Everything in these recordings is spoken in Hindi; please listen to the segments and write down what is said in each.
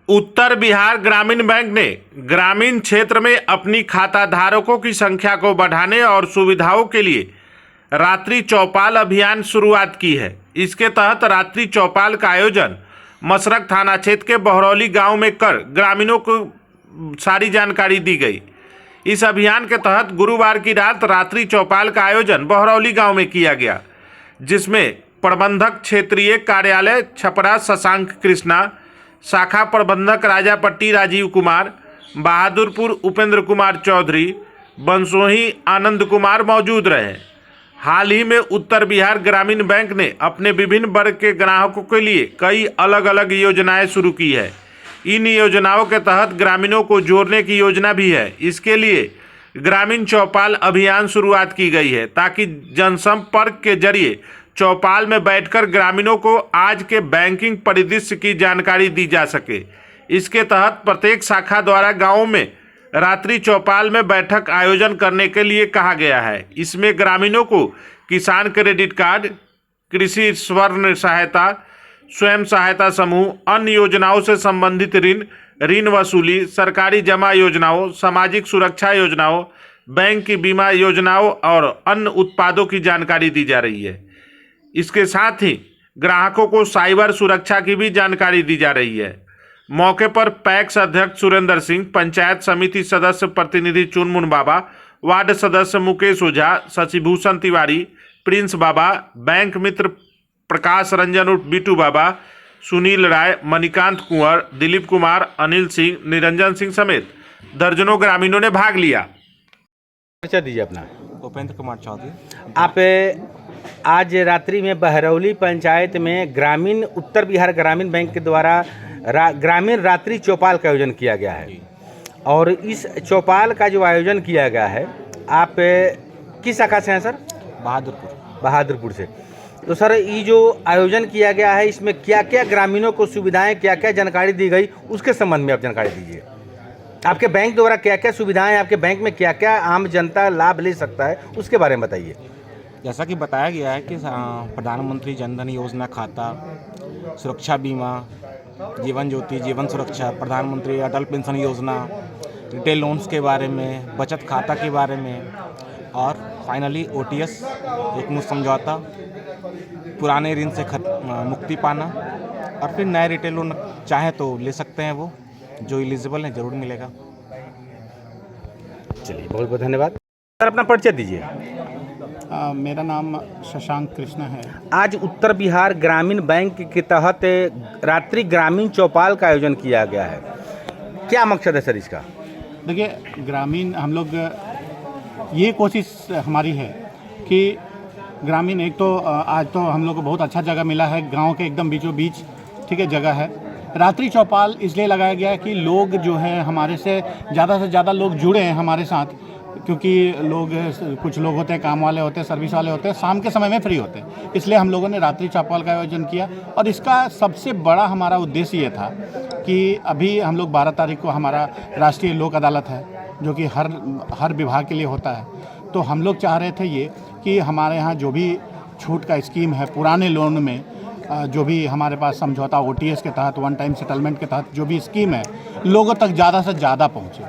उत्तर बिहार ग्रामीण बैंक ने ग्रामीण क्षेत्र में अपनी खाताधारकों की संख्या को बढ़ाने और सुविधाओं के लिए रात्रि चौपाल अभियान शुरुआत की है। इसके तहत रात्रि चौपाल का आयोजन मसरख थाना क्षेत्र के बहरौली गांव में कर ग्रामीणों को सारी जानकारी दी गई। इस अभियान के तहत गुरुवार की रात रात्रि चौपाल का आयोजन बहरौली गांव में किया गया, जिसमें प्रबंधक क्षेत्रीय कार्यालय छपरा शशांक कृष्णा, शाखा प्रबंधक राजापट्टी राजीव कुमार, बहादुरपुर उपेंद्र कुमार चौधरी, बंसोही आनंद कुमार मौजूद रहे। हाल ही में उत्तर बिहार ग्रामीण बैंक ने अपने विभिन्न वर्ग के ग्राहकों के लिए कई अलग अलग योजनाएं शुरू की है। इन योजनाओं के तहत ग्रामीणों को जोड़ने की योजना भी है। इसके लिए ग्रामीण चौपाल अभियान शुरुआत की गई है, ताकि जनसंपर्क के जरिए चौपाल में बैठकर ग्रामीणों को आज के बैंकिंग परिदृश्य की जानकारी दी जा सके। इसके तहत प्रत्येक शाखा द्वारा गांवों में रात्रि चौपाल में बैठक आयोजन करने के लिए कहा गया है। इसमें ग्रामीणों को किसान क्रेडिट कार्ड, कृषि स्वर्ण सहायता, स्वयं सहायता समूह, अन्य योजनाओं से संबंधित ऋण वसूली, सरकारी जमा योजनाओं, सामाजिक सुरक्षा योजनाओं, बैंक की बीमा योजनाओं और अन्य उत्पादों की जानकारी दी जा रही है। इसके साथ ही ग्राहकों को साइबर सुरक्षा की भी जानकारी दी जा रही है। मौके पर पैक्स अध्यक्ष सुरेंद्र सिंह, पंचायत समिति सदस्य प्रतिनिधि चुनमुन बाबा, वार्ड सदस्य मुकेश ओझा, शशिभूषण तिवारी, प्रिंस बाबा, बैंक मित्र प्रकाश रंजन उर्फ बिटू बाबा, सुनील राय, मणिकांत कुंवर, दिलीप कुमार, अनिल सिंह, निरंजन सिंह समेत दर्जनों ग्रामीणों ने भाग लिया। परिचय दीजिए अपना। उपेंद्र कुमार चौधरी। आप आज रात्रि में बहरौली पंचायत में ग्रामीण उत्तर बिहार ग्रामीण बैंक के द्वारा ग्रामीण रात्रि चौपाल का आयोजन किया गया है, और इस चौपाल का जो आयोजन किया गया है, आप किस शाखा से हैं सर? बहादुरपुर से। तो सर, ये जो आयोजन किया गया है, इसमें क्या क्या ग्रामीणों को सुविधाएं, क्या क्या जानकारी दी गई, उसके संबंध में आप जानकारी दीजिए। आपके बैंक द्वारा क्या क्या सुविधाएं, आपके बैंक में क्या क्या आम जनता लाभ ले सकता है, उसके बारे में बताइए। जैसा कि बताया गया है कि प्रधानमंत्री जनधन योजना खाता, सुरक्षा बीमा, जीवन ज्योति, जीवन सुरक्षा, प्रधानमंत्री अटल पेंशन योजना, रिटेल लोन्स के बारे में, बचत खाता के बारे में, और फाइनली OTS एक मुश्त समझौता, पुराने ऋण से मुक्ति पाना, और फिर नए रिटेल लोन चाहे तो ले सकते हैं, वो जो एलिजिबल हैं ज़रूर मिलेगा। चलिए, बहुत बहुत धन्यवाद सर। अपना परिचय दीजिए। मेरा नाम शशांक कृष्णा है। आज उत्तर बिहार ग्रामीण बैंक के तहत रात्रि ग्रामीण चौपाल का आयोजन किया गया है, क्या मकसद है सर इसका? देखिए, ग्रामीण हम लोग ये कोशिश हमारी है कि ग्रामीण, एक तो आज तो हम लोग को बहुत अच्छा जगह मिला है, गांव के एकदम बीचों बीच, ठीक है, जगह है। रात्रि चौपाल इसलिए लगाया गया है कि लोग जो है हमारे से ज़्यादा लोग जुड़े हैं हमारे साथ, क्योंकि लोग, कुछ लोग होते हैं काम वाले होते हैं, सर्विस वाले होते हैं, शाम के समय में फ्री होते हैं। इसलिए हम लोगों ने रात्रि चौपाल का आयोजन किया, और इसका सबसे बड़ा हमारा उद्देश्य ये था कि अभी हम लोग 12 तारीख को हमारा राष्ट्रीय लोक अदालत है, जो कि हर विभाग के लिए होता है। तो हम लोग चाह रहे थे ये कि हमारे यहाँ जो भी छूट का स्कीम है, पुराने लोन में जो भी हमारे पास समझौता OTS के तहत, वन टाइम सेटलमेंट के तहत जो भी स्कीम है, लोगों तक ज़्यादा से ज़्यादा पहुँचे,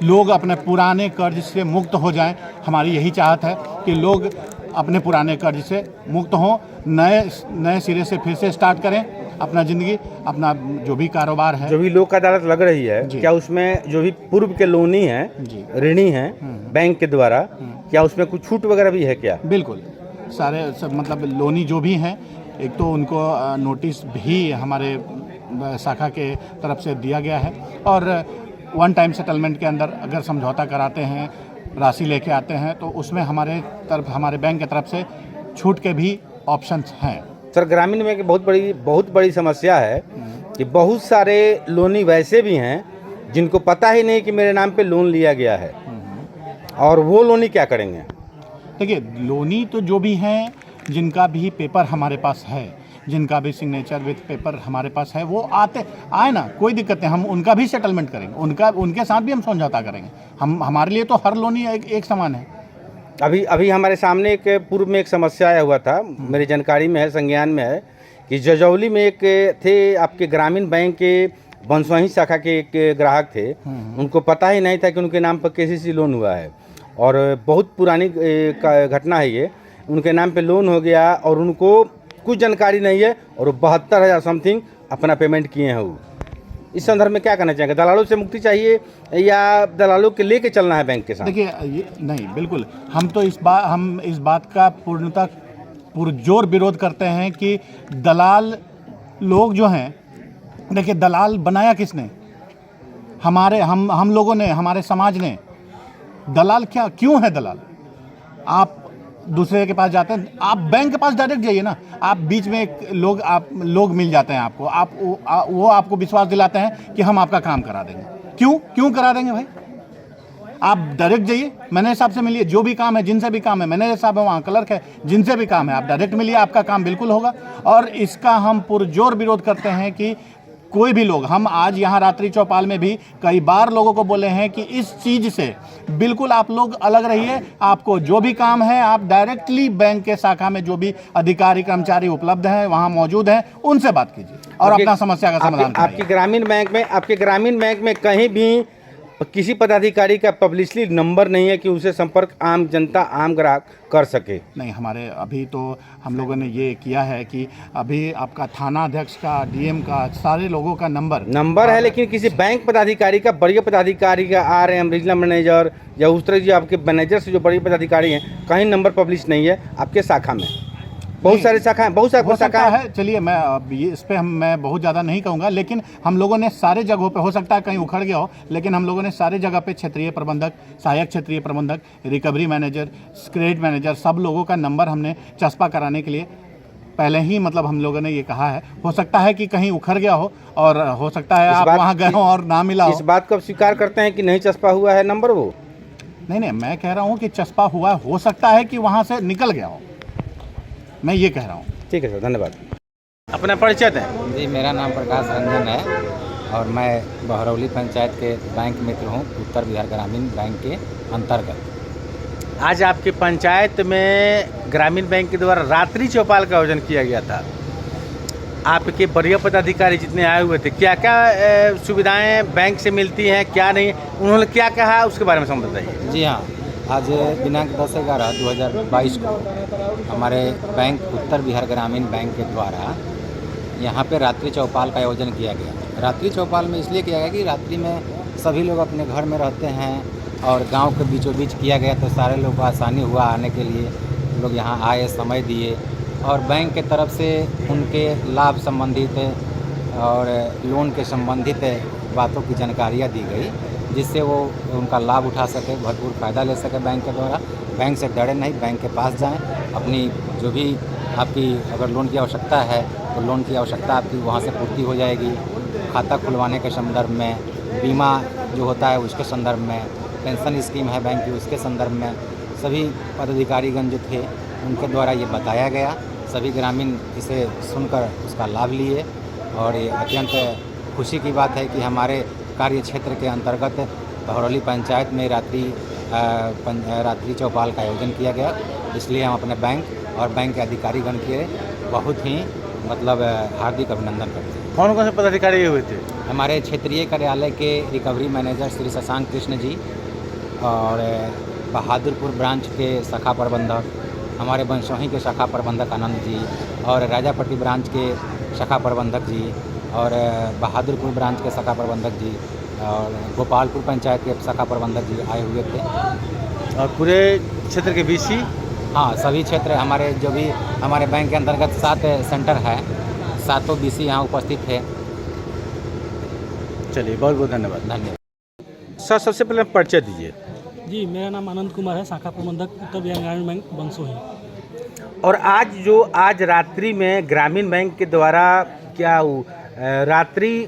लोग अपने पुराने कर्ज से मुक्त हो जाएं। हमारी यही चाहत है कि लोग अपने पुराने कर्ज से मुक्त हों, नए सिरे से फिर से स्टार्ट करें अपना ज़िंदगी, अपना जो भी कारोबार है। जो भी लोक अदालत लग रही है, क्या उसमें जो भी पूर्व के लोनी हैं, ऋणी हैं बैंक के द्वारा, क्या उसमें कुछ छूट वगैरह भी है क्या? बिल्कुल, सारे सब मतलब लोनी जो भी हैं, एक तो उनको नोटिस भी हमारे शाखा के तरफ से दिया गया है, और वन टाइम सेटलमेंट के अंदर अगर समझौता कराते हैं, राशि लेके आते हैं, तो उसमें हमारे बैंक की तरफ से छूट के भी ऑप्शंस हैं। सर, ग्रामीण में एक बहुत बड़ी समस्या है कि बहुत सारे लोनी वैसे भी हैं जिनको पता ही नहीं कि मेरे नाम पे लोन लिया गया है, और वो लोनी क्या करेंगे? देखिए, लोनी तो जो भी हैं, जिनका भी पेपर हमारे पास है, जिनका भी सिग्नेचर विथ पेपर हमारे पास है, वो आए ना, कोई दिक्कत नहीं, हम उनका भी सेटलमेंट करेंगे, उनके साथ भी हम समझौता करेंगे। हमारे लिए तो हर लोनी एक समान है। अभी हमारे सामने एक पूर्व में एक समस्या आया हुआ था, मेरी जानकारी में है, संज्ञान में है, कि जजौली में एक थे आपके ग्रामीण बैंक के बंसवाही शाखा के एक ग्राहक थे, उनको पता ही नहीं था कि उनके नाम पर केसीसी लोन हुआ है और बहुत पुरानी घटना है ये। उनके नाम पे लोन हो गया और उनको कुछ जानकारी नहीं है और 72,000 समथिंग अपना पेमेंट किए हैं वो। इस संदर्भ में क्या करना चाहेंगे? दलालों से मुक्ति चाहिए या दलालों के लेके चलना है बैंक के साथ? देखिए ये नहीं, बिल्कुल हम इस बात का पूर्णतः पुरजोर विरोध करते हैं कि दलाल लोग जो हैं, देखिए दलाल बनाया किसने? हम लोगों ने, हमारे समाज ने। दलाल क्यों है दलाल? आप दूसरे के पास जाते हैं, आप बैंक के पास डायरेक्ट जाइए ना। आप बीच में एक लोग मिल जाते हैं आपको, वो आपको विश्वास दिलाते हैं कि हम आपका काम करा देंगे। क्यों करा देंगे भाई? आप डायरेक्ट जाइए, मैनेजर साहब से मिलिए, जो भी काम है, जिनसे भी काम है, मैनेजर साहब है वहाँ, क्लर्क है, जिनसे भी काम है आप डायरेक्ट मिलिए, आपका काम बिल्कुल होगा। और इसका हम पुरजोर विरोध करते हैं कि कोई भी लोग, हम आज यहाँ रात्रि चौपाल में भी कई बार लोगों को बोले हैं कि इस चीज़ से बिल्कुल आप लोग अलग रहिए। आपको जो भी काम है आप डायरेक्टली बैंक के शाखा में जो भी अधिकारी कर्मचारी उपलब्ध हैं वहाँ मौजूद हैं, उनसे बात कीजिए और अपना समस्या का समाधान कराइए। आपके ग्रामीण बैंक में कहीं भी किसी पदाधिकारी का पब्लिकली नंबर नहीं है कि उसे संपर्क आम जनता, आम ग्राहक कर सके? नहीं, हमारे अभी तो हम लोगों ने ये किया है कि अभी आपका थाना अध्यक्ष का, डीएम का, सारे लोगों का नंबर है, लेकिन किसी बैंक पदाधिकारी का, बड़े पदाधिकारी का, RM रीजनल मैनेजर या उस तरह जो आपके मैनेजर से जो बड़े पदाधिकारी हैं, कहीं नंबर पब्लिश नहीं है आपके शाखा में। बहुत सारे शाखा है। चलिए इस पे मैं बहुत ज़्यादा नहीं कहूँगा, लेकिन हम लोगों ने सारे जगहों पे, हो सकता है कहीं उखड़ गया हो, लेकिन हम लोगों ने सारे जगह पे क्षेत्रीय प्रबंधक, सहायक क्षेत्रीय प्रबंधक, रिकवरी मैनेजर, क्रेडिट मैनेजर, सब लोगों का नंबर हमने चस्पा कराने के लिए पहले ही हम लोगों ने ये कहा है। हो सकता है कि कहीं उखड़ गया हो और हो सकता है आप वहाँ गए हो और ना मिला हो। इस बात को स्वीकार करते हैं कि नहीं चस्पा हुआ है नंबर? वो नहीं, मैं कह रहा हूँ कि चस्पा हुआ, हो सकता है कि वहाँ से निकल गया हो, मैं ये कह रहा हूँ। ठीक है सर, धन्यवाद। अपना परिचय दें। जी, मेरा नाम प्रकाश रंजन है और मैं बहरौली पंचायत के बैंक मित्र हूँ, उत्तर बिहार ग्रामीण बैंक के अंतर्गत। आज आपके पंचायत में ग्रामीण बैंक के द्वारा रात्रि चौपाल का आयोजन किया गया था। आपके वरीय पदाधिकारी जितने आए हुए थे, क्या क्या सुविधाएं बैंक से मिलती हैं, क्या नहीं, उन्होंने क्या कहा, उसके बारे में समझ बताइए। जी हाँ, आज दिनांक 10/11/2022 को हमारे बैंक उत्तर बिहार ग्रामीण बैंक के द्वारा यहाँ पे रात्रि चौपाल का आयोजन किया गया। रात्रि चौपाल में इसलिए किया गया कि रात्रि में सभी लोग अपने घर में रहते हैं और गांव के बीचों बीच किया गया, तो सारे लोग को आसानी हुआ आने के लिए। लोग यहाँ आए, समय दिए और बैंक के तरफ से उनके लाभ संबंधित और लोन के संबंधित बातों की जानकारियाँ दी गई, जिससे वो उनका लाभ उठा सके, भरपूर फ़ायदा ले सके बैंक के द्वारा। बैंक से डरे नहीं, बैंक के पास जाएं, अपनी जो भी आपकी अगर लोन की आवश्यकता है तो लोन की आवश्यकता आपकी वहाँ से पूर्ति हो जाएगी। खाता खुलवाने के संदर्भ में, बीमा जो होता है उसके संदर्भ में, पेंशन स्कीम है बैंक की उसके संदर्भ में, सभी पदाधिकारीगण जो थे उनके द्वारा ये बताया गया। सभी ग्रामीण इसे सुनकर उसका लाभ लिए और ये अत्यंत खुशी की बात है कि हमारे कार्य क्षेत्र के अंतर्गत बहरौली पंचायत में रात्रि चौपाल का आयोजन किया गया। इसलिए हम अपने बैंक और बैंक के अधिकारीगण के बहुत ही हार्दिक अभिनंदन करते हैं। कौन कौन से पदाधिकारी हुए थे? हमारे क्षेत्रीय कार्यालय के रिकवरी मैनेजर श्री शशांक कृष्ण जी और बहादुरपुर ब्रांच के शाखा प्रबंधक, हमारे बंसोही के शाखा प्रबंधक आनंद जी और राजापट्टी ब्रांच के शाखा प्रबंधक जी और बहादुरपुर ब्रांच के शाखा प्रबंधक जी और गोपालपुर पंचायत के शाखा प्रबंधक जी आए हुए थे। और पूरे क्षेत्र के BC? हाँ, सभी क्षेत्र हमारे जो भी हमारे बैंक के अंतर्गत 7 सेंटर है, 7 BC यहाँ उपस्थित थे। चलिए, बहुत बहुत धन्यवाद। सर, सबसे पहले परिचय दीजिए। जी, मेरा नाम आनंद कुमार है, शाखा प्रबंधक उत्तर बिहार ग्रामीण बैंक बंसोही। और आज रात्रि में ग्रामीण बैंक के द्वारा क्या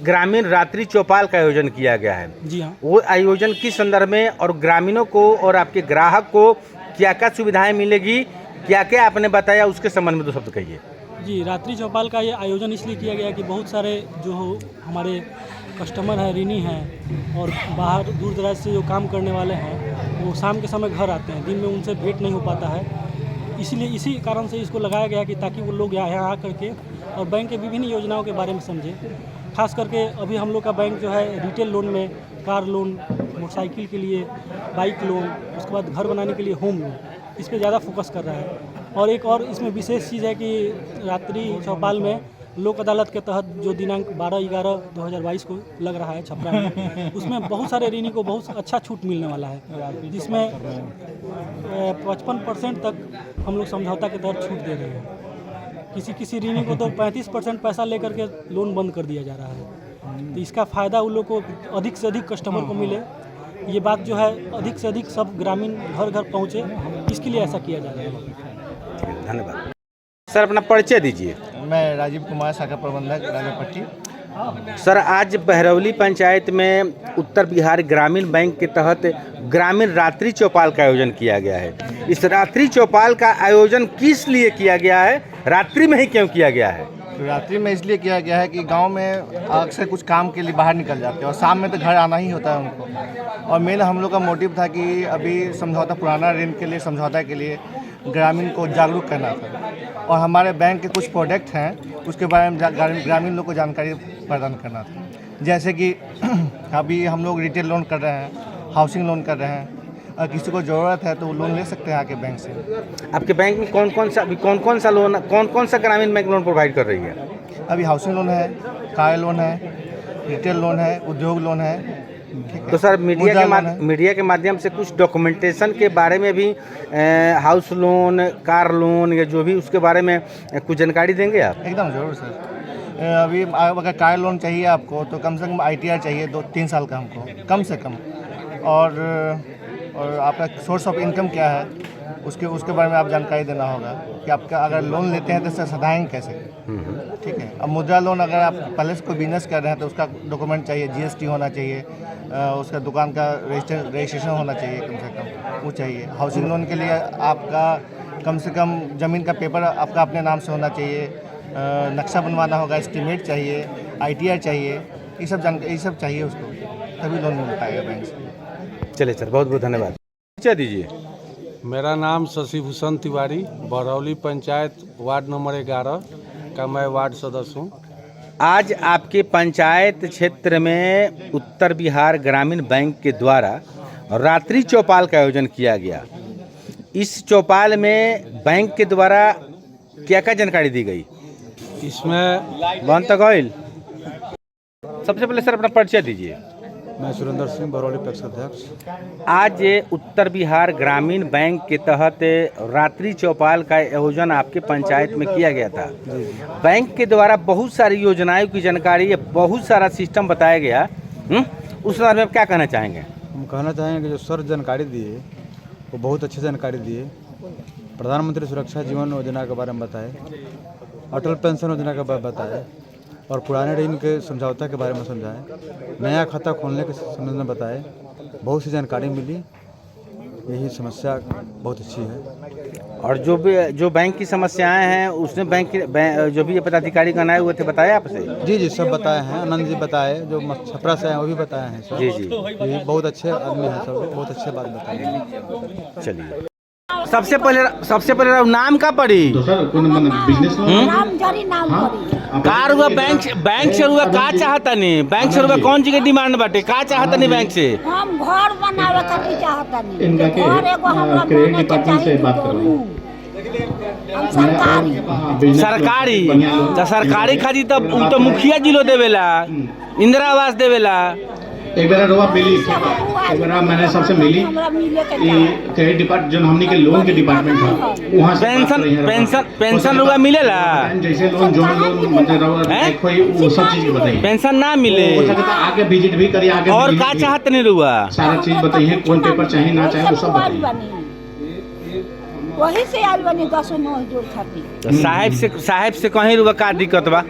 ग्रामीण रात्रि चौपाल का आयोजन किया गया है। जी हाँ। वो आयोजन किस संदर्भ में और ग्रामीणों को और आपके ग्राहक को क्या क्या सुविधाएं मिलेगी, क्या क्या आपने बताया, उसके संबंध में 2 शब्द कहिए। जी, रात्रि चौपाल का ये आयोजन इसलिए किया गया कि बहुत सारे जो हमारे कस्टमर हैं, ऋणी हैं और बाहर दूर दराज से जो काम करने वाले हैं, वो शाम के समय घर आते हैं, दिन में उनसे भेंट नहीं हो पाता है। इसलिए इसी कारण से इसको लगाया गया कि ताकि वो लोग यहाँ आ करके और बैंक के विभिन्न योजनाओं के बारे में समझें। खास करके अभी हम लोग का बैंक जो है रिटेल लोन में कार लोन, मोटरसाइकिल के लिए बाइक लोन, उसके बाद घर बनाने के लिए होम लोन, इस पे ज़्यादा फोकस कर रहा है। और एक और इसमें विशेष चीज़ है कि रात्रि चौपाल में लोक अदालत के तहत जो दिनांक 12/11/2022 को लग रहा है छपरा में, उसमें बहुत सारे ऋणी को बहुत अच्छा छूट मिलने वाला है, जिसमें 55% तक हम लोग समझौता के तहत छूट दे रहे हैं। किसी ऋणी को तो 35% पैसा लेकर के लोन बंद कर दिया जा रहा है। तो इसका फ़ायदा उन लोग को अधिक से अधिक कस्टमर को मिले, ये बात जो है अधिक से अधिक सब ग्रामीण घर घर पहुँचे, इसके लिए ऐसा किया जा रहा है। धन्यवाद सर। अपना परिचय दीजिए। मैं राजीव कुमार, शाखा प्रबंधक, राजापट्टी। सर, आज बहरौली पंचायत में उत्तर बिहार ग्रामीण बैंक के तहत ग्रामीण रात्रि चौपाल का आयोजन किया गया है। इस रात्रि चौपाल का आयोजन किस लिए किया गया है, रात्रि में ही क्यों किया गया है? रात्रि में इसलिए किया गया है कि गांव में अक्सर कुछ काम के लिए बाहर निकल जाते हैं और शाम में तो घर आना ही होता है उनको। और मेन हम लोग का मोटिव था कि अभी समझौता, पुराना ऋण के लिए समझौता के लिए ग्रामीण को जागरूक करना था, और हमारे बैंक के कुछ प्रोडक्ट हैं उसके बारे में ग्रामीण लोग को जानकारी प्रदान करना था। जैसे कि अभी हम लोग रिटेल लोन कर रहे हैं, हाउसिंग लोन कर रहे हैं, और किसी को ज़रूरत है तो वो लोन ले सकते हैं आके बैंक से। आपके बैंक में कौन कौन सा ग्रामीण बैंक लोन प्रोवाइड कर रही है? अभी हाउसिंग लोन है, कार लोन है, रिटेल लोन है, उद्योग लोन है। तो सर, मीडिया के माध्यम से कुछ डॉक्यूमेंटेशन के बारे में भी, हाउस लोन, कार लोन या जो भी उसके बारे में कुछ जानकारी देंगे आप? एकदम ज़रूर सर। अभी अगर कार लोन चाहिए आपको तो कम से कम ITR चाहिए 2-3 साल का हमको, कम से कम। और आपका सोर्स ऑफ इनकम क्या है उसके बारे में आप जानकारी देना होगा कि आपका अगर लोन लेते हैं तो सधाएंगे कैसे। ठीक है। अब मुद्रा लोन अगर आप पहले से कोई बिजनेस कर रहे हैं तो उसका डॉक्यूमेंट चाहिए, GST होना चाहिए, उसका दुकान का रजिस्ट्रेशन होना चाहिए कम से कम, वो चाहिए। हाउसिंग लोन के लिए आपका कम से कम ज़मीन का पेपर आपका अपने नाम से होना चाहिए, नक्शा बनवाना होगा, एस्टीमेट चाहिए, ITR चाहिए, ये सब चाहिए उसको, तभी लोन मिल पाएगा बैंक से। चलिए सर, बहुत बहुत धन्यवाद। परिचय दीजिए। मेरा नाम शशि भूषण तिवारी, बहरौली पंचायत वार्ड नंबर 11 का मैं वार्ड सदस्य हूँ। आज आपके पंचायत क्षेत्र में उत्तर बिहार ग्रामीण बैंक के द्वारा रात्रि चौपाल का आयोजन किया गया। इस चौपाल में बैंक के द्वारा क्या क्या जानकारी दी गई? इसमें वन तक ऑयल। सबसे पहले सर अपना परिचय दीजिए। मैं सुरेंद्र सिंह, बरौली पैक्स अध्यक्ष। आज उत्तर बिहार ग्रामीण बैंक के तहत रात्रि चौपाल का आयोजन आपके पंचायत में किया गया था। बैंक के द्वारा बहुत सारी योजनाओं की जानकारी, बहुत सारा सिस्टम बताया गया, उस बारे में आप क्या कहना चाहेंगे? हम कहना चाहेंगे कि जो सर जानकारी दिए वो बहुत अच्छी जानकारी दिए। प्रधानमंत्री सुरक्षा जीवन योजना के बारे में बताए, अटल पेंशन योजना के बारे में बताए, और पुराने ऋण के समझौता के बारे में समझाएं, नया खाता खोलने के संबंध में बताए। बहुत सी जानकारी मिली, यही समस्या बहुत अच्छी है। और जो बैंक की समस्याएं हैं उसने जो भी पदाधिकारी गण आए हुए थे बताए आपसे? जी सब बताए हैं। आनंद जी बताए, जो छपरा से हैं वो भी बताए हैं सर। जी ये बहुत अच्छे आदमी हैं, सब बहुत अच्छे बात बताए। चलिए, सबसे पहले नाम का पड़ी कार हुआ, बैंक से हुआ का चाहता नहीं, बैंक से हुआ कौन चीज के डिमांड बाटे, का चाहता नहीं बैंक से? हम घर बनावे खातिर चाहता नहीं, घर एगो हमरा बने के चाहिए, सरकारी खातिर तो मुखिया जी लो देवेला, इंदिरा आवास देवेला। एक बार रोवा मिली, एक बार मैंने सबसे मिली क्रेडिट डिपार्टमेंट जो हमने के लोन के डिपार्टमेंट था, वहाँ से पेंशन रुआ मिलेला, जैसे लोन जो लोन मतलब कोई वो सब चीज बताइए। पेंशन ना मिले, आगे विजिट भी करिए, आगे और का चाहत नहीं रुआ, सारा चीज बताइए, कौन पेपर चाहिए ना चाहिए वो सब बताइए। वही से आल बनी 10 जोड़ खातिर। साहेब से कहीं रुआ का दिक्कत बा?